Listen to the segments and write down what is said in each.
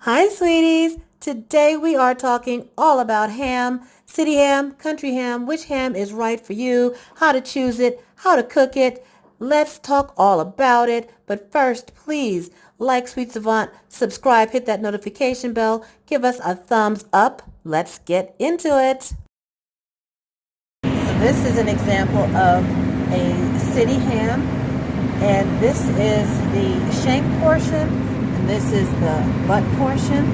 Hi, sweeties. Today we are talking all about ham, city ham, country ham, which ham is right for you, how to choose it, how to cook it. Let's talk all about it. But first, please like Sweet Savant, subscribe, hit that notification bell, give us a thumbs up. Let's get into it. So this is an example of a city ham, and this is the shank portion, and this is the butt portion.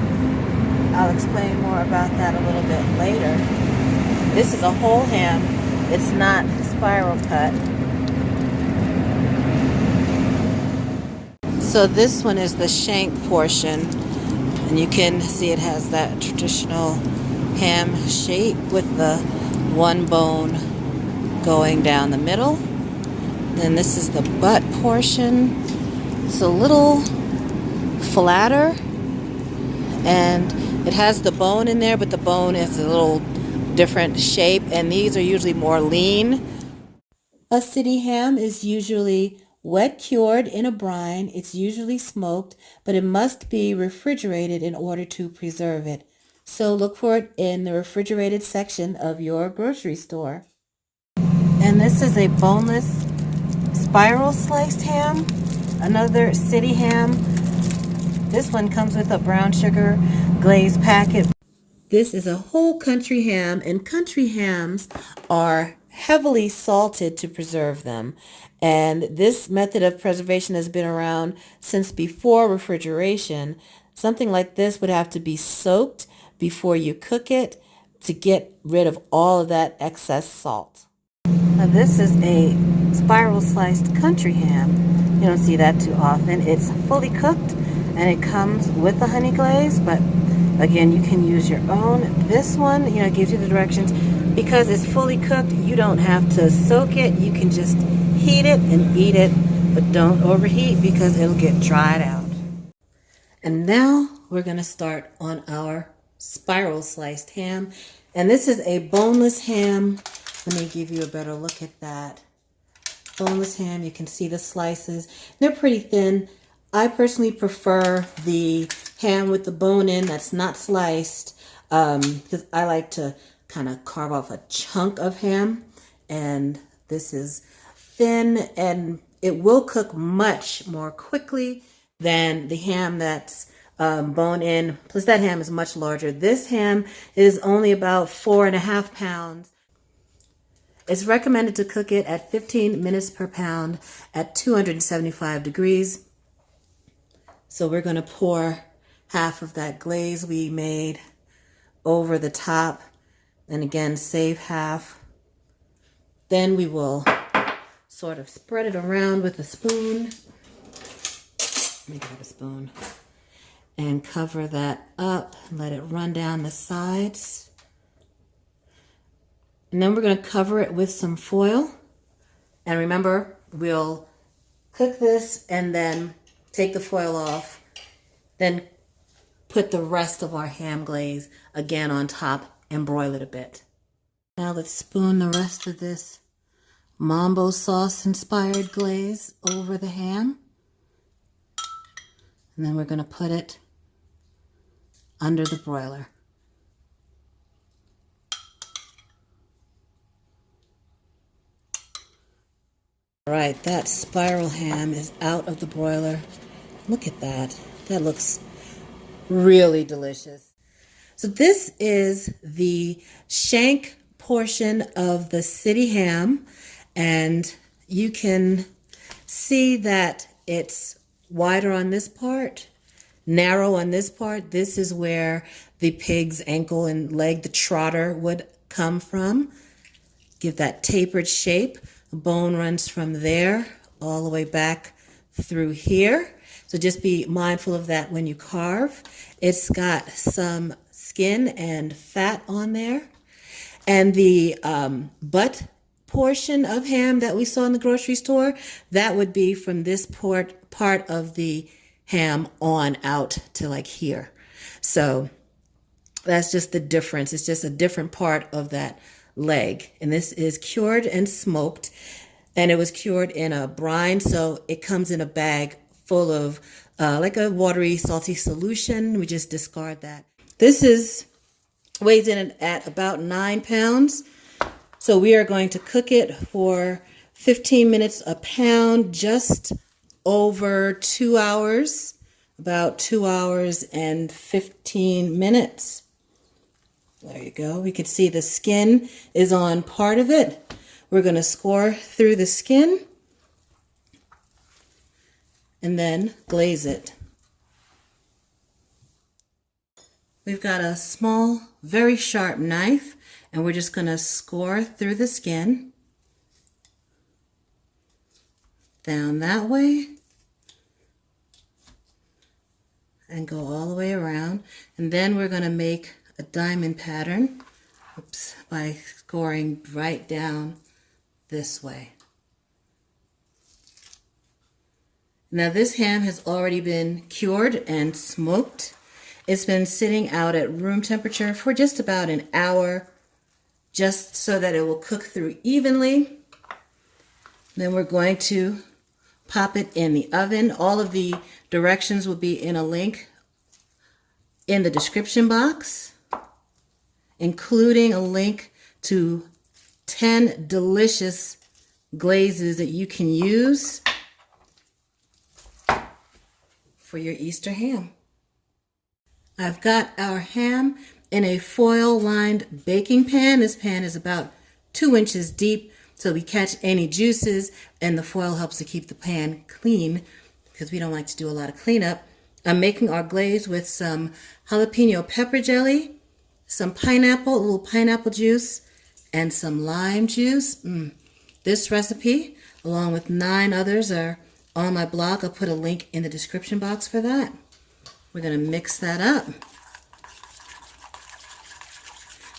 I'll explain more about that a little bit later. This is a whole ham. It's not spiral cut. So this one is the shank portion, and you can see it has that traditional ham shape with the one bone going down the middle. Then this is the butt portion. It's a little flatter, and it has the bone in there, but the bone is a little different shape, and these are usually more lean. A city ham is usually wet cured in a brine. It's usually smoked, but it must be refrigerated in order to preserve it. So look for it in the refrigerated section of your grocery store. And this is a boneless spiral sliced ham, another city ham. This one comes with a brown sugar glaze packet. This is a whole country ham, and country hams are heavily salted to preserve them. And this method of preservation has been around since before refrigeration. Something like this would have to be soaked before you cook it to get rid of all of that excess salt. Now this is a spiral sliced country ham. You don't see that too often. It's fully cooked, and it comes with the honey glaze, but again, you can use your own. This one, gives you the directions. Because it's fully cooked, you don't have to soak it. You can just heat it and eat it, but don't overheat because it'll get dried out. And now we're going to start on our spiral sliced ham. And this is a boneless ham. Let me give you a better look at that. Boneless ham, you can see the slices. They're pretty thin. I personally prefer the ham with the bone in that's not sliced, because I like to kind of carve off a chunk of ham, and this is thin, and it will cook much more quickly than the ham that's bone in. Plus that ham is much larger. This ham is only about 4.5 pounds. It's recommended to cook it at 15 minutes per pound at 275 degrees. So we're going to pour half of that glaze we made over the top, and again save half. Then we will sort of spread it around with a spoon. Let me grab a spoon and cover that up and let it run down the sides. And then we're going to cover it with some foil. And remember, we'll cook this and then take the foil off, then put the rest of our ham glaze again on top and broil it a bit. Now let's spoon the rest of this Mambo sauce inspired glaze over the ham. And then we're going to put it under the broiler. All right, that spiral ham is out of the broiler. Look at that. That looks really delicious. So this is the shank portion of the city ham, and you can see that it's wider on this part, narrow on this part. This is where the pig's ankle and leg, the trotter, would come from. Give that tapered shape. The bone runs from there all the way back through here. So just be mindful of that when you carve. It's got some skin and fat on there. And the butt portion of ham that we saw in the grocery store, that would be from this part of the ham on out to like here. So that's just the difference. It's just a different part of that leg. And this is cured and smoked, and it was cured in a brine, so it comes in a bag full of like a watery, salty solution. We just discard that. This weighs in at about 9 pounds. So we are going to cook it for 15 minutes a pound, just over 2 hours, about 2 hours and 15 minutes. There you go. We can see the skin is on part of it. We're going to score through the skin and then glaze it. We've got a small, very sharp knife, and we're just going to score through the skin. Down that way. And go all the way around. And then we're going to make a diamond pattern, by scoring right down this way. Now this ham has already been cured and smoked. It's been sitting out at room temperature for just about an hour, just so that it will cook through evenly. Then we're going to pop it in the oven. All of the directions will be in a link in the description box, including a link to 10 delicious glazes that you can use for your Easter ham. I've got our ham in a foil-lined baking pan. This pan is about 2 inches deep, so we catch any juices, and the foil helps to keep the pan clean because we don't like to do a lot of cleanup. I'm making our glaze with some jalapeno pepper jelly, some pineapple, a little pineapple juice, and some lime juice. This recipe, along with 9 others, are on my blog. I'll put a link in the description box for that. We're going to mix that up.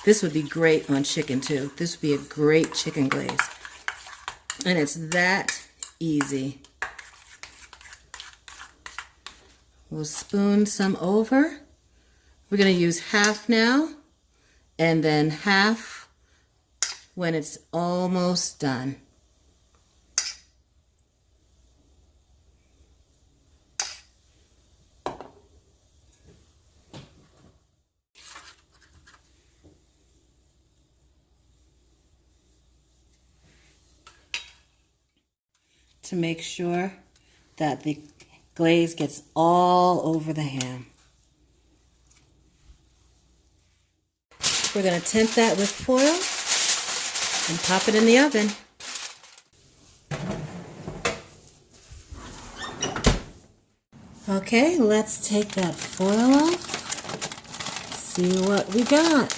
This would be great on chicken too. This would be a great chicken glaze. And it's that easy. We'll spoon some over. We're going to use half now, and then half when it's almost done. To make sure that the glaze gets all over the ham. We're going to tint that with foil and pop it in the oven. Okay, let's take that foil off. See what we got.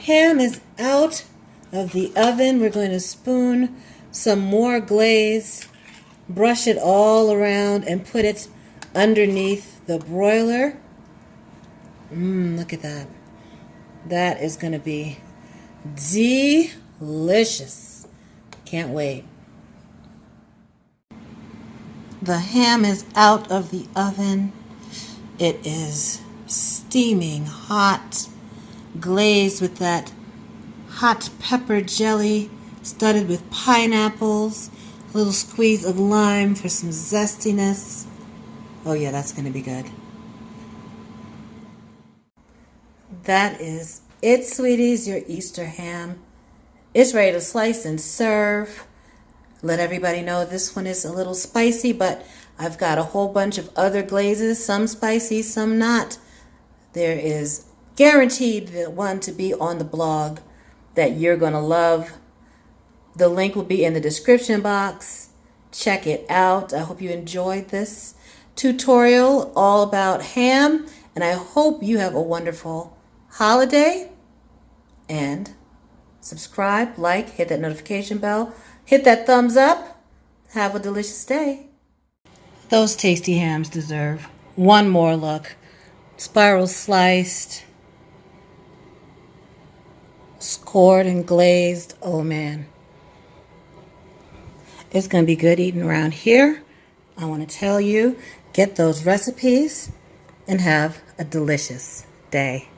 Ham is out of the oven. We're going to spoon some more glaze, brush it all around, and put it underneath the broiler. Look at that. That is going to be delicious. Can't wait. The ham is out of the oven. It is steaming hot, glazed with that hot pepper jelly, studded with pineapples, a little squeeze of lime for some zestiness. Oh yeah, that's going to be good. That is it, sweeties, your Easter ham. It's ready to slice and serve. Let everybody know this one is a little spicy, but I've got a whole bunch of other glazes, some spicy, some not. There is guaranteed the one to be on the blog that you're going to love. The link will be in the description box. Check it out. I hope you enjoyed this tutorial all about ham, and I hope you have a wonderful holiday. And subscribe, like, hit that notification bell, hit that thumbs up. Have a delicious day. Those tasty hams deserve one more look. Spiral sliced, scored and glazed. Oh man, it's going to be good eating around here. I want to tell you, get those recipes and have a delicious day.